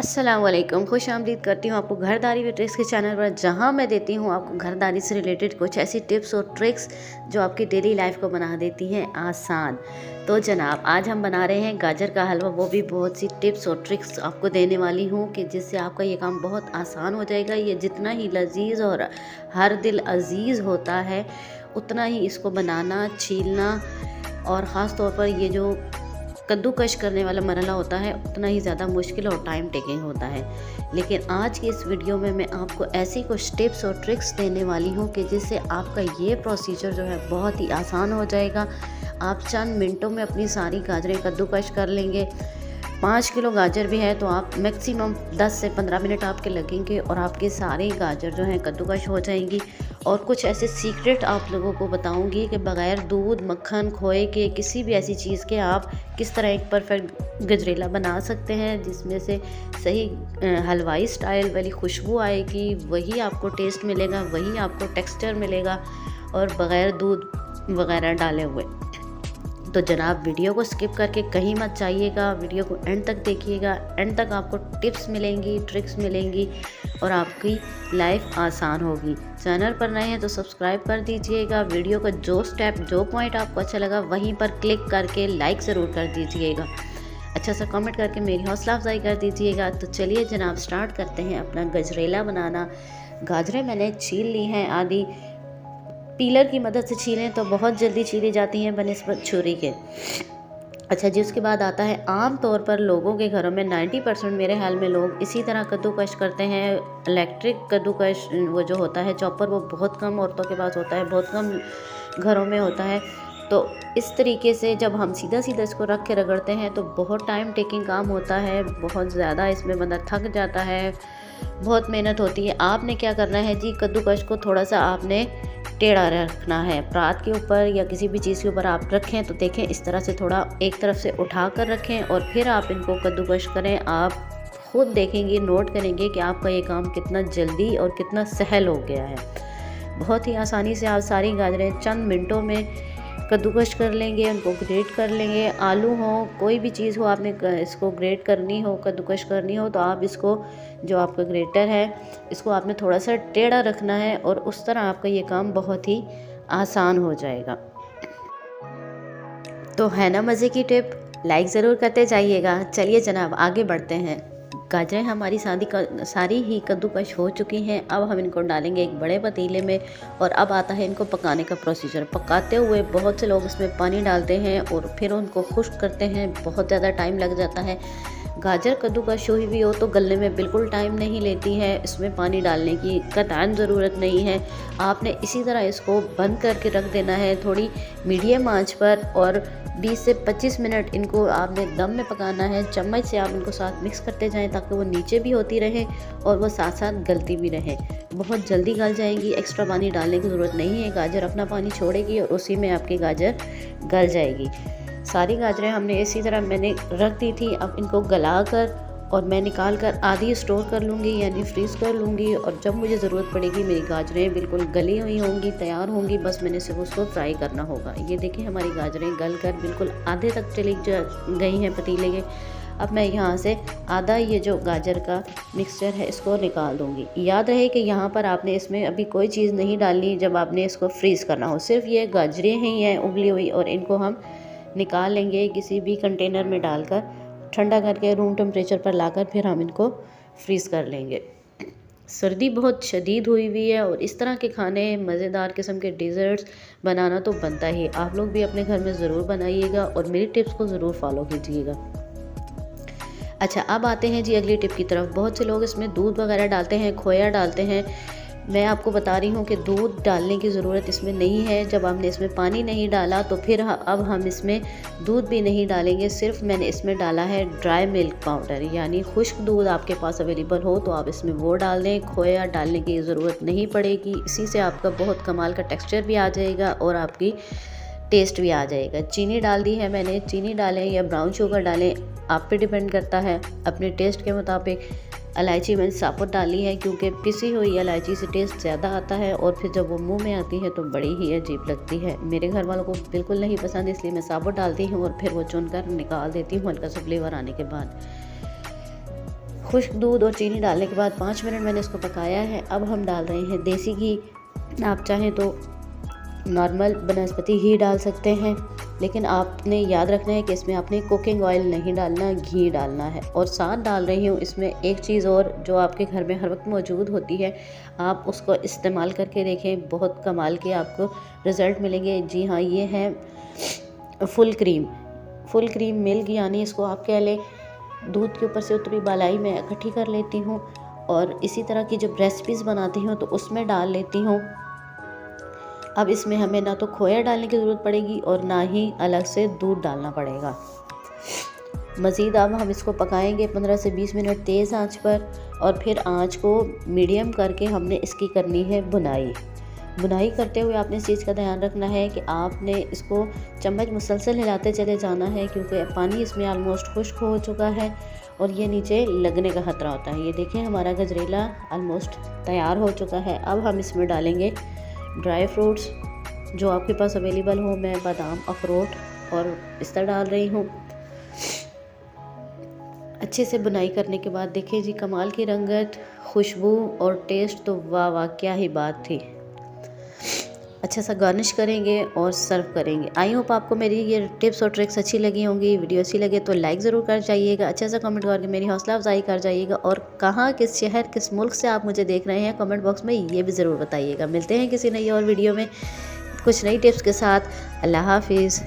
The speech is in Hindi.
अस्सलाम वालेकुम, खुश आमदीद करती हूँ आपको घरदारी विद ट्रिक्स के चैनल पर, जहाँ मैं देती हूँ आपको घरदारी से रिलेटेड कुछ ऐसी टिप्स और ट्रिक्स जो आपकी डेली लाइफ को बना देती हैं आसान। तो जनाब, आज हम बना रहे हैं गाजर का हलवा, वो भी बहुत सी टिप्स और ट्रिक्स आपको देने वाली हूँ कि जिससे आपका ये काम बहुत आसान हो जाएगा। ये जितना ही लजीज और हर दिल अजीज़ होता है, उतना ही इसको बनाना, छीलना और ख़ास तौर पर ये जो कद्दूकश करने वाला मरहला होता है, उतना ही ज़्यादा मुश्किल और टाइम टेकिंग होता है। लेकिन आज की इस वीडियो में मैं आपको ऐसी कुछ टिप्स और ट्रिक्स देने वाली हूँ कि जिससे आपका ये प्रोसीजर जो है बहुत ही आसान हो जाएगा। आप चंद मिनटों में अपनी सारी गाजरें कद्दूकश कर लेंगे। 5 किलो गाजर भी है तो आप मैक्सिमम 10 से 15 मिनट आपके लगेंगे और आपके सारे गाजर जो हैं कद्दूकश हो जाएंगी। और कुछ ऐसे सीक्रेट आप लोगों को बताऊंगी कि बग़ैर दूध, मक्खन, खोए के, किसी भी ऐसी चीज़ के आप किस तरह एक परफेक्ट गजरेला बना सकते हैं जिसमें से सही हलवाई स्टाइल वाली खुशबू आएगी, वही आपको टेस्ट मिलेगा, वही आपको टेक्सचर मिलेगा और बग़ैर दूध वगैरह डाले हुए। तो जनाब, वीडियो को स्किप करके कहीं मत जाइएगा, वीडियो को एंड तक देखिएगा। एंड तक आपको टिप्स मिलेंगी, ट्रिक्स मिलेंगी और आपकी लाइफ आसान होगी। चैनल पर नए हैं तो सब्सक्राइब कर दीजिएगा। वीडियो का जो स्टेप, जो पॉइंट आपको अच्छा लगा वहीं पर क्लिक करके लाइक ज़रूर कर दीजिएगा। अच्छा सा कमेंट करके मेरी हौसला अफजाई कर दीजिएगा। तो चलिए जनाब, स्टार्ट करते हैं अपना गजरेला बनाना। गाजरें मैंने छील ली हैं आधी। पीलर की मदद से छीलें तो बहुत जल्दी छीली जाती हैं बनिस्बत छुरी के। अच्छा जी, उसके बाद आता है, आम तौर पर लोगों के घरों में 90% मेरे हाल में लोग इसी तरह कद्दूकश करते हैं। इलेक्ट्रिक कद्दूकश वो जो होता है चॉपर, वो बहुत कम औरतों के पास होता है, बहुत कम घरों में होता है। तो इस तरीके से जब हम सीधा सीधा इसको रख के रगड़ते हैं तो बहुत टाइम टेकिंग काम होता है, बहुत ज़्यादा इसमें बंदा थक जाता है, बहुत मेहनत होती है। आपने क्या करना है जी, कद्दूकश को थोड़ा सा आपने टेढ़ा रखना है। परात के ऊपर या किसी भी चीज़ के ऊपर आप रखें तो देखें इस तरह से थोड़ा एक तरफ से उठा कर रखें और फिर आप इनको कद्दूकश करें। आप खुद देखेंगे, नोट करेंगे कि आपका ये काम कितना जल्दी और कितना सहल हो गया है। बहुत ही आसानी से आप सारी गाजरें चंद मिनटों में कद्दूकश कर लेंगे, उनको ग्रेट कर लेंगे। आलू हो, कोई भी चीज़ हो, आपने इसको ग्रेट करनी हो, कद्दूकश करनी हो, तो आप इसको, जो आपका ग्रेटर है, इसको आपने थोड़ा सा टेढ़ा रखना है और उस तरह आपका ये काम बहुत ही आसान हो जाएगा। तो है ना मज़े की टिप? लाइक ज़रूर करते जाइएगा। चलिए जनाब, आगे बढ़ते हैं। गाजरें हमारी सारी ही कद्दूकश हो चुकी हैं। अब हम इनको डालेंगे एक बड़े पतीले में और अब आता है इनको पकाने का प्रोसीजर। पकाते हुए बहुत से लोग इसमें पानी डालते हैं और फिर उनको खुश्क करते हैं, बहुत ज़्यादा टाइम लग जाता है। गाजर कद्दूकश हुई भी हो तो गलने में बिल्कुल टाइम नहीं लेती है, इसमें पानी डालने की कतई ज़रूरत नहीं है। आपने इसी तरह इसको बंद करके रख देना है थोड़ी मीडियम आंच पर और 20 से 25 मिनट इनको आपने दम में पकाना है। चम्मच से आप इनको साथ मिक्स करते जाएं ताकि वो नीचे भी होती रहे और वो साथ साथ गलती भी रहे। बहुत जल्दी गल जाएंगी, एक्स्ट्रा पानी डालने की ज़रूरत नहीं है। गाजर अपना पानी छोड़ेगी और उसी में आपकी गाजर गल जाएगी। सारी गाजरें हमने इसी तरह मैंने रख दी थी। अब इनको गला कर और मैं निकाल कर आधी स्टोर कर लूँगी, यानी फ्रीज़ कर लूँगी। और जब मुझे ज़रूरत पड़ेगी, मेरी गाजरें बिल्कुल गली हुई होंगी, तैयार होंगी, बस मैंने सिर्फ उसको फ्राई करना होगा। ये देखिए, हमारी गाजरें गल कर बिल्कुल आधे तक चली गई हैं पतीले के। अब मैं यहाँ से आधा ये जो गाजर का मिक्सचर है इसको निकाल दूँगी। याद रहे कि यहाँ पर आपने इसमें अभी कोई चीज़ नहीं डालनी जब आपने इसको फ्रीज़ करना हो, सिर्फ ये गाजरें ही हैं उबली हुई। और इनको हम निकाल लेंगे किसी भी कंटेनर में डालकर, ठंडा करके रूम टेम्परेचर पर लाकर फिर हम इनको फ्रीज़ कर लेंगे। सर्दी बहुत शदीद हुई है और इस तरह के खाने, मज़ेदार किस्म के डेज़र्ट्स बनाना तो बनता ही। आप लोग भी अपने घर में ज़रूर बनाइएगा और मेरी टिप्स को ज़रूर फॉलो कीजिएगा। अच्छा, अब आते हैं जी अगली टिप की तरफ। बहुत से लोग इसमें दूध वगैरह डालते हैं, खोया डालते हैं। मैं आपको बता रही हूँ कि दूध डालने की ज़रूरत इसमें नहीं है। जब आपने इसमें पानी नहीं डाला तो फिर अब हम इसमें दूध भी नहीं डालेंगे। सिर्फ मैंने इसमें डाला है ड्राई मिल्क पाउडर, यानी खुश्क दूध आपके पास अवेलेबल हो तो आप इसमें वो डाल दें। खोया डालने की ज़रूरत नहीं पड़ेगी। इसी से आपका बहुत कमाल का टेक्सचर भी आ जाएगा और आपकी टेस्ट भी आ जाएगा। चीनी डाल दी है मैंने, चीनी डालें या ब्राउन शुगर डालें, आप पे डिपेंड करता है अपने टेस्ट के मुताबिक। इलायची मैंने साबुत डाली है क्योंकि पिसी हुई इलायची से टेस्ट ज़्यादा आता है और फिर जब वो मुंह में आती है तो बड़ी ही अजीब लगती है। मेरे घर वालों को बिल्कुल नहीं पसंद, इसलिए मैं साबुत डालती हूँ और फिर वो चुनकर निकाल देती हूँ हल्का सा फ्लेवर आने के बाद। खुश्क दूध और चीनी डालने के बाद 5 मिनट मैंने इसको पकाया है। अब हम डाल रहे हैं देसी घी। आप चाहें तो नॉर्मल बनस्पति घी डाल सकते हैं, लेकिन आपने याद रखना है कि इसमें आपने कुकिंग ऑयल नहीं डालना, घी डालना है। और साथ डाल रही हूँ इसमें एक चीज़ और जो आपके घर में हर वक्त मौजूद होती है, आप उसको इस्तेमाल करके देखें, बहुत कमाल के आपको रिज़ल्ट मिलेंगे। जी हाँ, ये है फुल क्रीम मिल्क, यानी इसको आप कह लें। दूध के ऊपर से उतरी मलाई मैं इकट्ठी कर लेती हूँ और इसी तरह की जब रेसिपीज़ बनाती हूँ तो उसमें डाल लेती हूँ। अब इसमें हमें ना तो खोया डालने की ज़रूरत पड़ेगी और ना ही अलग से दूध डालना पड़ेगा। मज़ीद अब हम इसको पकाएंगे 15 से 20 मिनट तेज़ आंच पर, और फिर आंच को मीडियम करके हमने इसकी करनी है बुनाई करते हुए आपने इस चीज़ का ध्यान रखना है कि आपने इसको चम्मच मुसलसल हिलाते चले जाना है, क्योंकि पानी इसमें आलमोस्ट खुश्क हो चुका है और ये नीचे लगने का ख़तरा होता है। ये देखें, हमारा गजरेला आलमोस्ट तैयार हो चुका है। अब हम इसमें डालेंगे ड्राई फ्रूट्स जो आपके पास अवेलेबल हो। मैं बादाम, अखरोट और पिस्ता डाल रही हूँ। अच्छे से बुनाई करने के बाद देखिए जी, कमाल की रंगत, खुशबू और टेस्ट तो वाह वाह, क्या ही बात थी। अच्छा सा गार्निश करेंगे और सर्व करेंगे। आई होप आपको मेरी ये टिप्स और ट्रिक्स अच्छी लगी होंगी। वीडियो अच्छी लगे तो लाइक ज़रूर कर जाइएगा, अच्छा सा कमेंट करके मेरी हौसला अफजाई कर जाइएगा, और कहाँ, किस शहर, किस मुल्क से आप मुझे देख रहे हैं कमेंट बॉक्स में ये भी ज़रूर बताइएगा। मिलते हैं किसी नई और वीडियो में कुछ नई टिप्स के साथ। अल्लाह हाफिज़।